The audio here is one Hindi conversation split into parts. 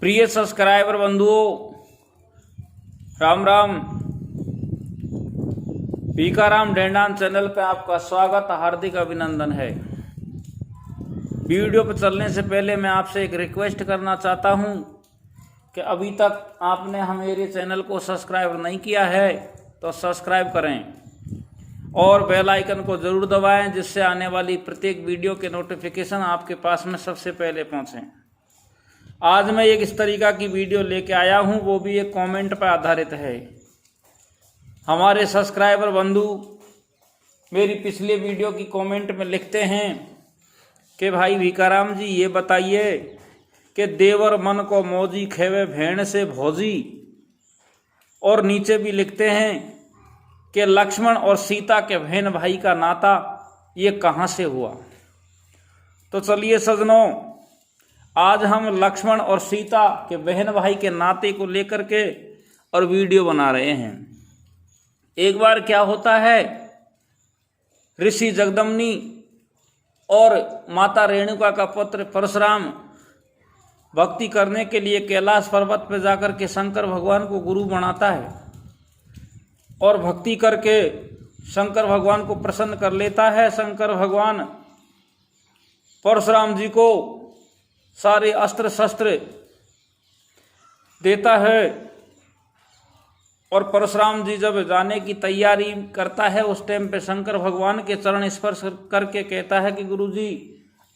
प्रिय सब्सक्राइबर बंधुओं, राम राम। भीखाराम डेंडान चैनल पे आपका स्वागत, हार्दिक अभिनंदन है। वीडियो पर चलने से पहले मैं आपसे एक रिक्वेस्ट करना चाहता हूं कि अभी तक आपने मेरे चैनल को सब्सक्राइब नहीं किया है तो सब्सक्राइब करें और बेल आइकन को ज़रूर दबाएं, जिससे आने वाली प्रत्येक वीडियो के नोटिफिकेशन आपके पास में सबसे पहले पहुंचें। आज मैं एक इस तरीका की वीडियो लेके आया हूं, वो भी एक कमेंट पर आधारित है। हमारे सब्सक्राइबर बंधु मेरी पिछले वीडियो की कमेंट में लिखते हैं कि भाई भीखाराम जी ये बताइए कि देवर मन को मौजी खेवे भेड़ से भौजी, और नीचे भी लिखते हैं कि लक्ष्मण और सीता के बहन भाई का नाता ये कहाँ से हुआ। तो चलिए सजनों, आज हम लक्ष्मण और सीता के बहन भाई के नाते को लेकर के और वीडियो बना रहे हैं। एक बार क्या होता है, ऋषि जगदम्नी और माता रेणुका का पुत्र परशुराम भक्ति करने के लिए कैलाश पर्वत पर जाकर के शंकर भगवान को गुरु बनाता है और भक्ति करके शंकर भगवान को प्रसन्न कर लेता है। शंकर भगवान परशुराम जी को सारे अस्त्र शस्त्र देता है और परशुराम जी जब जाने की तैयारी करता है, उस टाइम पे शंकर भगवान के चरण स्पर्श करके कहता है कि गुरुजी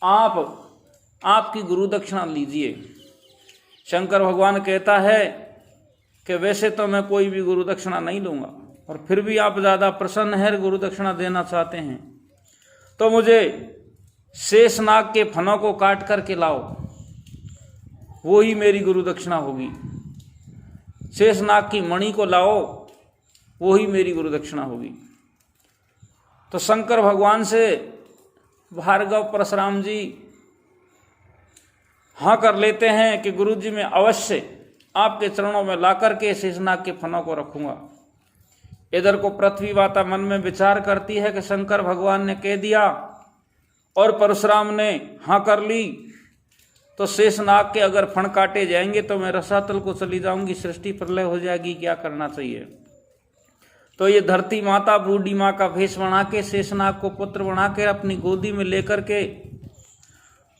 आपकी गुरु दक्षिणा लीजिए। शंकर भगवान कहता है कि वैसे तो मैं कोई भी गुरु दक्षिणा नहीं लूँगा, और फिर भी आप ज़्यादा प्रसन्न है, गुरु दक्षिणा देना चाहते हैं तो मुझे शेषनाग के फनों को काट करके लाओ, वो ही मेरी गुरु दक्षिणा होगी। शेषनाग की मणि को लाओ, वो ही मेरी गुरु दक्षिणा होगी। तो शंकर भगवान से भार्गव परशुराम जी हाँ कर लेते हैं कि गुरु जी मैं अवश्य आपके चरणों में ला करके शेषनाग के फनों को रखूंगा। इधर को पृथ्वी माता मन में विचार करती है कि शंकर भगवान ने कह दिया और परशुराम ने हाँ कर ली, तो शेषनाग के अगर फण काटे जाएंगे तो मैं रसातल को चली जाऊंगी, सृष्टि प्रलय हो जाएगी, क्या करना चाहिए। तो ये धरती माता बूढ़ी माँ का भेष बना के शेषनाग को पुत्र बना के अपनी गोदी में लेकर के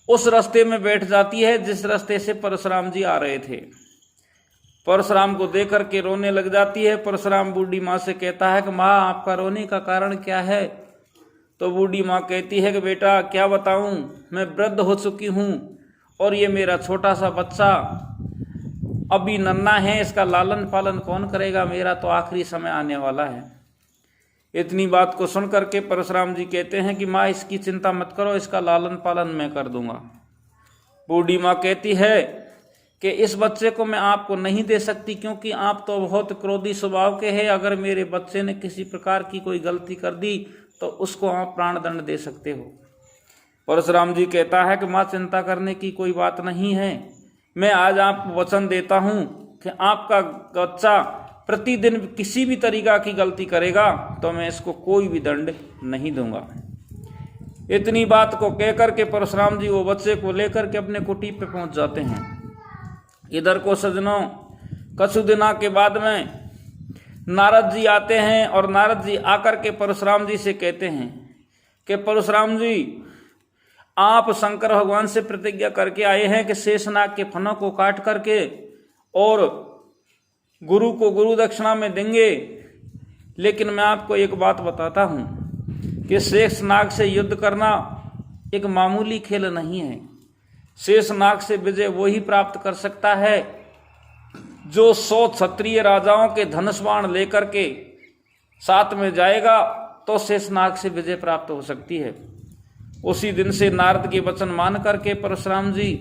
उस रास्ते में बैठ जाती है जिस रास्ते से परशुराम जी आ रहे थे। परशुराम को देख करके रोने लग जाती है। परशुराम बूढ़ी माँ से कहता है कि माँ आपका रोने का कारण क्या है। तो बूढ़ी माँ कहती है कि बेटा क्या बताऊं, मैं वृद्ध हो चुकी हूँ और ये मेरा छोटा सा बच्चा अभी नन्हा है, इसका लालन पालन कौन करेगा, मेरा तो आखिरी समय आने वाला है। इतनी बात को सुन करके परशुराम जी कहते हैं कि माँ इसकी चिंता मत करो, इसका लालन पालन मैं कर दूंगा। बूढ़ी माँ कहती है कि इस बच्चे को मैं आपको नहीं दे सकती, क्योंकि आप तो बहुत क्रोधी स्वभाव के हैं। अगर मेरे बच्चे ने किसी प्रकार की कोई गलती कर दी तो उसको आप प्राण दंड दे सकते हो। परशुराम जी कहता है कि माँ चिंता करने की कोई बात नहीं है, मैं आज आपको वचन देता हूँ कि आपका बच्चा प्रतिदिन किसी भी तरीका की गलती करेगा तो मैं इसको कोई भी दंड नहीं दूंगा। इतनी बात को कह करके परशुराम जी वो बच्चे को लेकर के अपने कुटी पे पहुंच जाते हैं। इधर को सजनों, कुछ दिनों के बाद में नारद जी आते हैं और नारद जी आकर के परशुराम जी से कहते हैं कि परशुराम जी आप शंकर भगवान से प्रतिज्ञा करके आए हैं कि शेषनाग के फनों को काट करके और गुरु को गुरु दक्षिणा में देंगे, लेकिन मैं आपको एक बात बताता हूँ कि शेषनाग से युद्ध करना एक मामूली खेल नहीं है। शेषनाग से विजय वही प्राप्त कर सकता है जो 100 क्षत्रिय राजाओं के धनुष बाण लेकर के साथ में जाएगा, तो शेषनाग से विजय प्राप्त हो सकती है। उसी दिन से नारद के वचन मान करके परशुराम जी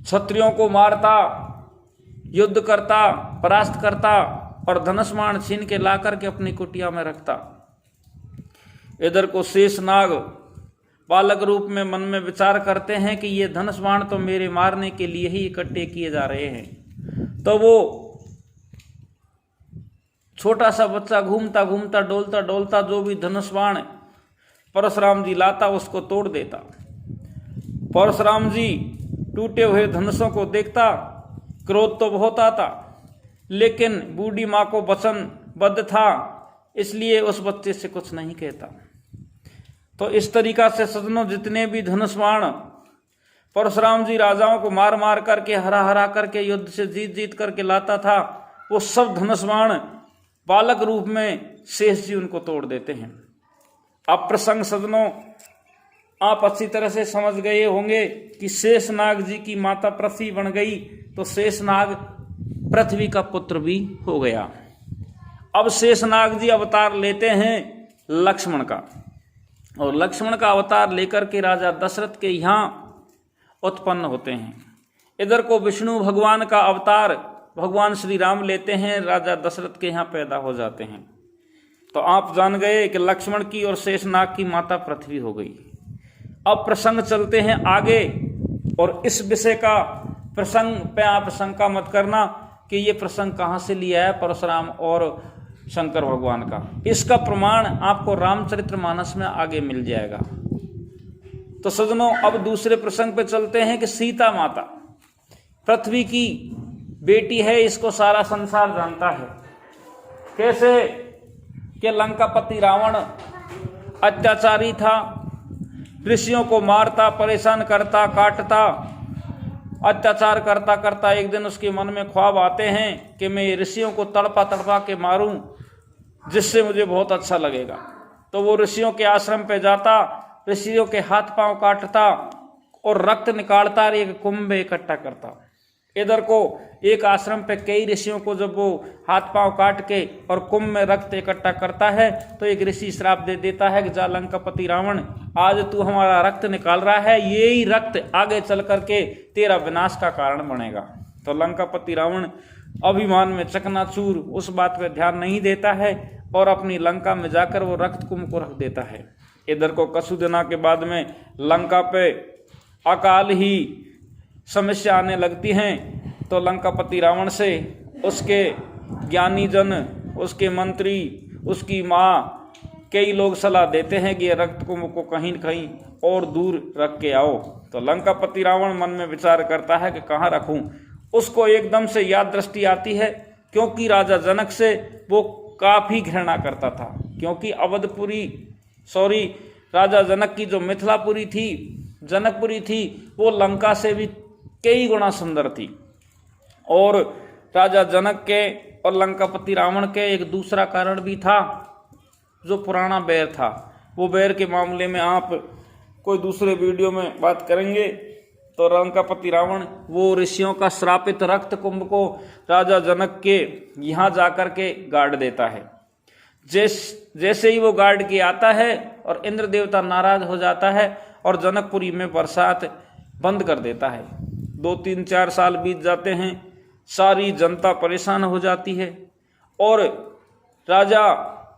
क्षत्रियों को मारता, युद्ध करता, परास्त करता और धनुष बाण छीन के ला करके अपनी कुटिया में रखता। इधर को शेषनाग बालक रूप में मन में विचार करते हैं कि ये धनुष बाण तो मेरे मारने के लिए ही इकट्ठे किए जा रहे हैं। तो वो छोटा सा बच्चा घूमता घूमता डोलता डोलता जो भी धनुष बाण परशुराम जी लाता उसको तोड़ देता। परशुराम जी टूटे हुए धनुषों को देखता क्रोध तो बहुत आता, लेकिन बूढ़ी माँ को वचनबद्ध था, इसलिए उस बच्चे से कुछ नहीं कहता। तो इस तरीका से सजनों जितने भी धनुष बाण परशुराम जी राजाओं को मार मार करके हरा हरा करके युद्ध से जीत जीत करके लाता था, वो सब धनुष बाण बालक रूप में शेष जी उनको तोड़ देते हैं। अब प्रसंग सजनों आप अच्छी तरह से समझ गए होंगे कि शेषनाग जी की माता पृथ्वी बन गई, तो शेषनाग पृथ्वी का पुत्र भी हो गया। अब शेषनाग जी अवतार लेते हैं लक्ष्मण का, और लक्ष्मण का अवतार लेकर के राजा दशरथ के यहाँ उत्पन्न होते हैं। इधर को विष्णु भगवान का अवतार भगवान श्री राम लेते हैं, राजा दशरथ के यहाँ पैदा हो जाते हैं। तो आप जान गए कि लक्ष्मण की और शेषनाग की माता पृथ्वी हो गई। अब प्रसंग चलते हैं आगे, और इस विषय का प्रसंग पे आप शंका मत करना कि ये प्रसंग कहाँ से लिया है परशुराम और शंकर भगवान का। इसका प्रमाण आपको रामचरितमानस में आगे मिल जाएगा। तो सजनों अब दूसरे प्रसंग पे चलते हैं कि सीता माता पृथ्वी की बेटी है, इसको सारा संसार जानता है। कैसे कि लंकापति रावण अत्याचारी था, ऋषियों को मारता, परेशान करता, काटता, अत्याचार करता करता एक दिन उसके मन में ख्वाब आते हैं कि मैं ये ऋषियों को तड़पा तड़पा के मारूं, जिससे मुझे बहुत अच्छा लगेगा। तो वो ऋषियों के आश्रम पे जाता, ऋषियों के हाथ पांव काटता और रक्त निकालता और एक कुंभ में इकट्ठा करता। इधर को एक आश्रम पे कई ऋषियों को जब वो हाथ पांव काट के और कुंभ में रक्त इकट्ठा करता है, तो एक ऋषि श्राप दे देता है कि जा लंकापति रावण, आज तू हमारा रक्त निकाल रहा है, यही रक्त आगे चल करके तेरा विनाश का कारण बनेगा। तो लंकापति रावण अभिमान में चकनाचूर उस बात पे ध्यान नहीं देता है और अपनी लंका में जाकर वो रक्त कुंभ को रख देता है। इधर को कछु दिनों के बाद में लंका पे अकाल ही समस्या आने लगती हैं। तो लंकापति रावण से उसके ज्ञानी जन, उसके मंत्री, उसकी माँ, कई लोग सलाह देते हैं कि ये रक्त कुंभ को कहीं कहीं और दूर रख के आओ। तो लंकापति रावण मन में विचार करता है कि कहाँ रखूं। उसको एकदम से याद दृष्टि आती है, क्योंकि राजा जनक से वो काफ़ी घृणा करता था, क्योंकि राजा जनक की जो मिथिलापुरी थी, जनकपुरी थी, वो लंका से भी कई गुना सुंदर थी। और राजा जनक के और लंकापति रावण के एक दूसरा कारण भी था, जो पुराना बैर था। वो बैर के मामले में आप कोई दूसरे वीडियो में बात करेंगे। तो लंकापति रावण वो ऋषियों का श्रापित रक्त कुंभ को राजा जनक के यहाँ जाकर के गाड़ देता है। जैसे ही वो गाड़ के आता है और इंद्र देवता नाराज हो जाता है और जनकपुरी में बरसात बंद कर देता है। 2-3-4 साल बीत जाते हैं, सारी जनता परेशान हो जाती है। और राजा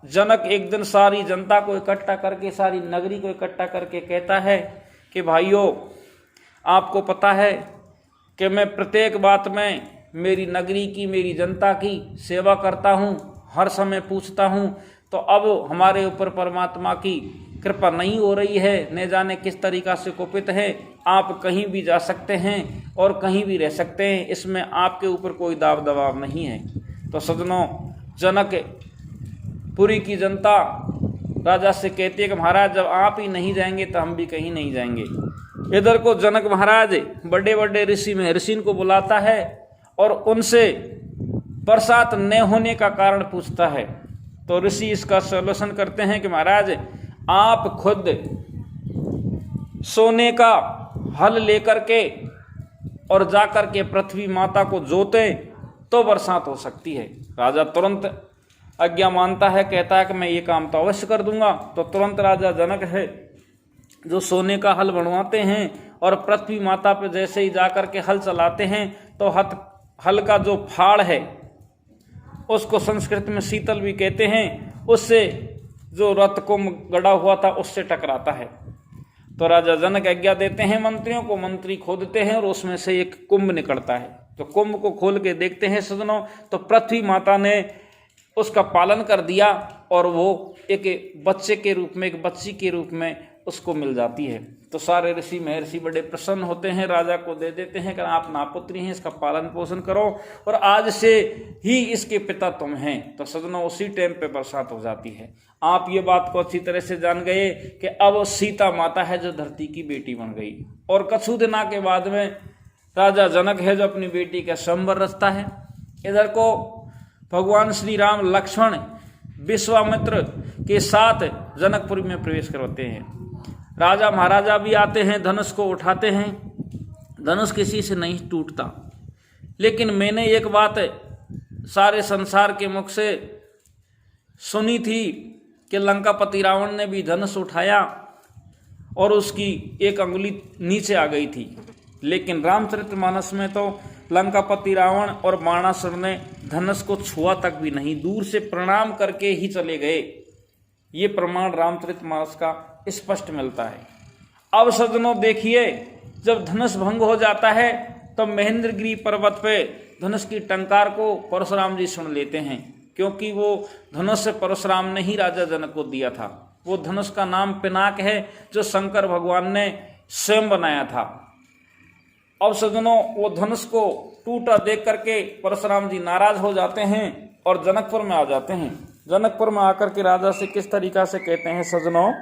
जनक एक दिन सारी जनता को इकट्ठा करके, सारी नगरी को इकट्ठा करके कहता है कि भाइयों, आपको पता है कि मैं प्रत्येक बात में मेरी नगरी की, मेरी जनता की सेवा करता हूँ, हर समय पूछता हूँ। तो अब हमारे ऊपर परमात्मा की कृपा नहीं हो रही है, न जाने किस तरीक़ा से कुपित है। आप कहीं भी जा सकते हैं और कहीं भी रह सकते हैं, इसमें आपके ऊपर कोई दाव दबाव नहीं है। तो सजनों, जनकपुरी की जनता राजा से कहती है कि महाराज, जब आप ही नहीं जाएंगे तो हम भी कहीं नहीं जाएंगे। इधर को जनक महाराज बड़े बड़े ऋषि को बुलाता है और उनसे बरसात न होने का कारण पूछता है। तो ऋषि इसका सॉल्यूशन करते हैं कि महाराज, आप खुद सोने का हल लेकर के और जाकर के पृथ्वी माता को जोते तो बरसात हो सकती है। राजा तुरंत आज्ञा मानता है, कहता है कि मैं ये काम तो अवश्य कर दूंगा। तो तुरंत राजा जनक है जो सोने का हल बनवाते हैं और पृथ्वी माता पे जैसे ही जाकर के हल चलाते हैं तो हल का जो फाड़ है, उसको संस्कृत में शीतल भी कहते हैं, उससे जो रथ कुंभ गड़ा हुआ था उससे टकराता है। तो राजा जनक आज्ञा देते हैं मंत्रियों को, मंत्री खोदते हैं और उसमें से एक कुंभ निकलता है। तो कुंभ को खोल के देखते हैं सजनों, तो पृथ्वी माता ने उसका पालन कर दिया और वो एक बच्चे के रूप में, एक बच्ची के रूप में उसको मिल जाती है। तो सारे ऋषि महर्षि बड़े प्रसन्न होते हैं, राजा को दे देते हैं कि आप नापुत्री हैं, इसका पालन पोषण करो और आज से ही इसके पिता तुम हैं। तो सजनों उसी टाइम पे बरसात हो जाती है। आप ये बात को अच्छी तरह से जान गए कि अब सीता माता है जो धरती की बेटी बन गई। और कछु दिना के बाद में राजा जनक है जो अपनी बेटी का स्वयंवर रचता है। इधर को भगवान श्री राम लक्ष्मण विश्वामित्र के साथ जनकपुर में प्रवेश करवाते हैं। राजा महाराजा भी आते हैं, धनुष को उठाते हैं। धनुष किसी से नहीं टूटता, लेकिन मैंने एक बात सारे संसार के मुख से सुनी थी कि लंकापति रावण ने भी धनुष उठाया और उसकी एक अंगुली नीचे आ गई थी। लेकिन रामचरितमानस में तो लंकापति रावण और बाणासुर ने धनुष को छुआ तक भी नहीं, दूर से प्रणाम करके ही चले गए। ये प्रमाण रामचरितमानस का स्पष्ट मिलता है। अब सज्जनों देखिए, जब धनुष भंग हो जाता है तब महेंद्रगिरी पर्वत पे धनुष की टंकार को परशुराम जी सुन लेते हैं, क्योंकि वो धनुष परशुराम ने ही राजा जनक को दिया था। वो धनुष का नाम पिनाक है जो शंकर भगवान ने स्वयं बनाया था। अब सज्जनों वो धनुष को टूटा देख करके परशुराम जी नाराज हो जाते हैं और जनकपुर में आ जाते हैं। जनकपुर में आकर के राजा से किस तरीका से कहते हैं सज्जनों,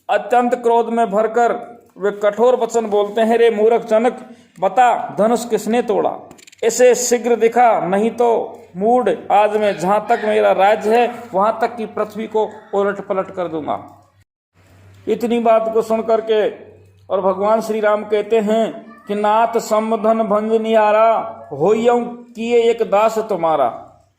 अत्यंत क्रोध में भरकर वे कठोर वचन बोलते हैं, रे मूर्ख जनक, बता धनुष किसने तोड़ा? इसे शीघ्र दिखा, नहीं तो मूढ़ आज मैं जहां तक मेरा राज्य है वहां तक की पृथ्वी को उलट पलट कर दूंगा। इतनी बात को सुन करके और भगवान श्री राम कहते हैं कि नाथ संबधन भंज निहारा, होयं किए एक दास तुम्हारा।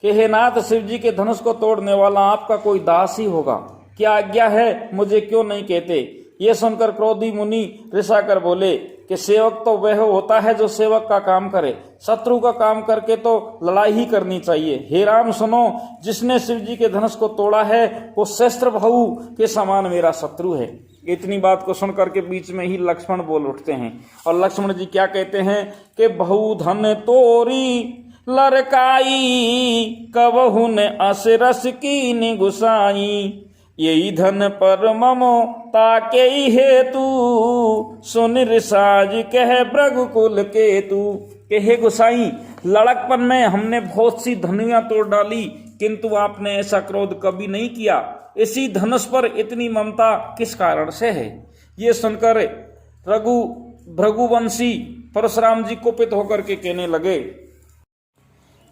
कि हे नाथ, शिव जी के धनुष को तोड़ने वाला आपका कोई दास ही होगा। क्या आज्ञा है, मुझे क्यों नहीं कहते? ये सुनकर क्रोधी मुनि रिसा कर बोले कि सेवक तो वह होता है जो सेवक का काम करे, शत्रु का काम करके तो लड़ाई ही करनी चाहिए। हे राम सुनो, जिसने शिव जी के धनुष को तोड़ा है वो शस्त्र बहु के समान मेरा शत्रु है। इतनी बात को सुनकर के बीच में ही लक्ष्मण बोल उठते हैं और लक्ष्मण जी क्या कहते हैं कि बहु धन तोरी लड़काई, कबहु ने असरस की निगुसाई। यही धन पर ममो ताके हेतु, सुन रिसाज कह भृगुकुल केतु। के हे गुसाई, लड़कपन में हमने बहुत सी धनुया तोड़ डाली, किंतु आपने ऐसा क्रोध कभी नहीं किया। इसी धनुष पर इतनी ममता किस कारण से है? ये सुनकर भृगुवंशी परशुराम जी कुपित होकर के कहने लगे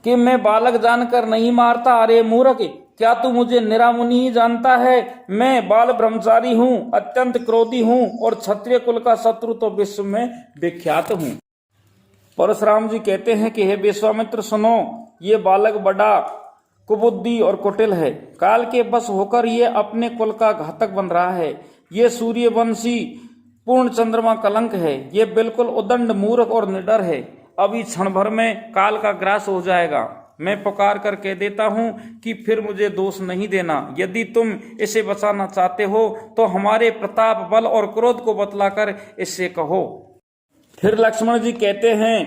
कि मैं बालक जानकर नहीं मारता। अरे मूर्ख, क्या तू मुझे निरामुनि ही जानता है? मैं बाल ब्रह्मचारी हूँ, अत्यंत क्रोधी हूँ और क्षत्रिय कुल का शत्रु तो विश्व में विख्यात हूँ। परशुराम जी कहते हैं कि हे विश्वामित्र सुनो, ये बालक बड़ा कुबुद्धि और कुटिल है। काल के बस होकर ये अपने कुल का घातक बन रहा है। ये सूर्यवंशी पूर्ण चंद्रमा कलंक है। ये बिल्कुल उदंड मूर्ख और निडर है। अभी क्षण भर में काल का ग्रास हो जाएगा। मैं पुकार कर कह देता हूं कि फिर मुझे दोष नहीं देना। यदि तुम इसे बचाना चाहते हो तो हमारे प्रताप, बल और क्रोध को बतलाकर इससे कहो। फिर लक्ष्मण जी कहते हैं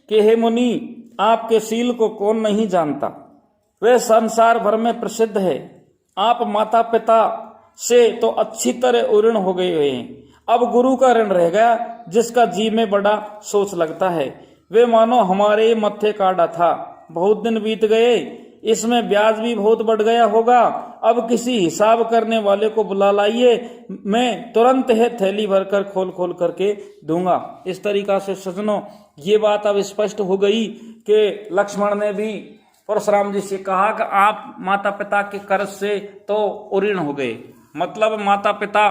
कि हे मुनि, आपके शील को कौन नहीं जानता? वह संसार भर में प्रसिद्ध है। आप माता पिता से तो अच्छी तरह ऋण हो गए हैं। अब गुरु का ऋण रह गया, जिसका जी में बड़ा सोच लगता है। वे मानो हमारे मत्थे काटा था। बहुत दिन बीत गए, इसमें ब्याज भी बहुत बढ़ गया होगा। अब किसी हिसाब करने वाले को बुला लाइए, मैं तुरंत है थैली भरकर खोल खोल करके दूंगा। इस तरीका से सज्जनों ये बात अब स्पष्ट हो गई कि लक्ष्मण ने भी परशुराम जी से कहा कि आप माता पिता के कर्ज से तो ऋण हो गए। मतलब माता पिता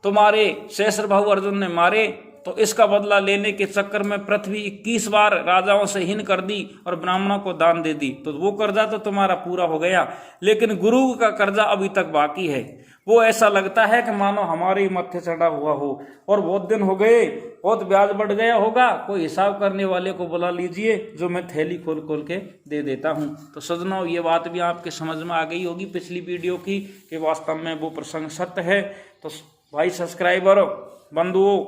तुम्हारे सहस्त्रबाहु अर्जुन ने मारे, तो इसका बदला लेने के चक्कर में पृथ्वी 21 बार राजाओं से हीन कर दी और ब्राह्मणों को दान दे दी। तो वो कर्जा तो तुम्हारा पूरा हो गया, लेकिन गुरु का कर्जा अभी तक बाकी है। वो ऐसा लगता है कि मानो हमारे ही मत्थे चढ़ा हुआ हो, और बहुत दिन हो गए, बहुत ब्याज बढ़ गया होगा। कोई हिसाब करने वाले को बुला लीजिए, जो मैं थैली खोल खोल के दे देता हूँ। तो सज्जनों ये बात भी आपके समझ में आ गई होगी पिछली वीडियो की कि वास्तव में वो प्रसंग सत्य है। तो भाई सब्सक्राइबर बंधुओं,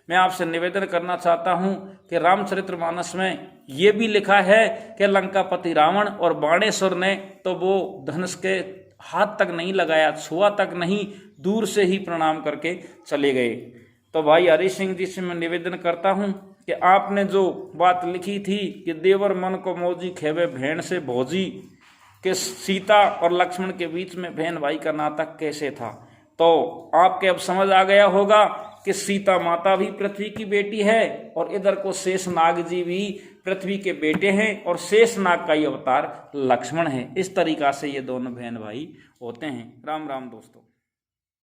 मैं आपसे निवेदन करना चाहता हूं कि रामचरितमानस में ये भी लिखा है कि लंकापति रावण और बाणेश्वर ने तो वो धनुष के हाथ तक नहीं लगाया, छुआ तक नहीं, दूर से ही प्रणाम करके चले गए। तो भाई हरि सिंह जी से मैं निवेदन करता हूं कि आपने जो बात लिखी थी कि देवर मन को मौजी खेवे भेड़ से भोजी, कि सीता और लक्ष्मण के बीच में बहन भाई का नाता कैसे था, तो आपके अब समझ आ गया होगा कि सीता माता भी पृथ्वी की बेटी है और इधर को शेषनाग जी भी पृथ्वी के बेटे हैं और शेषनाग का ही अवतार लक्ष्मण है। इस तरीका से ये दोनों बहन भाई होते हैं। राम राम दोस्तों।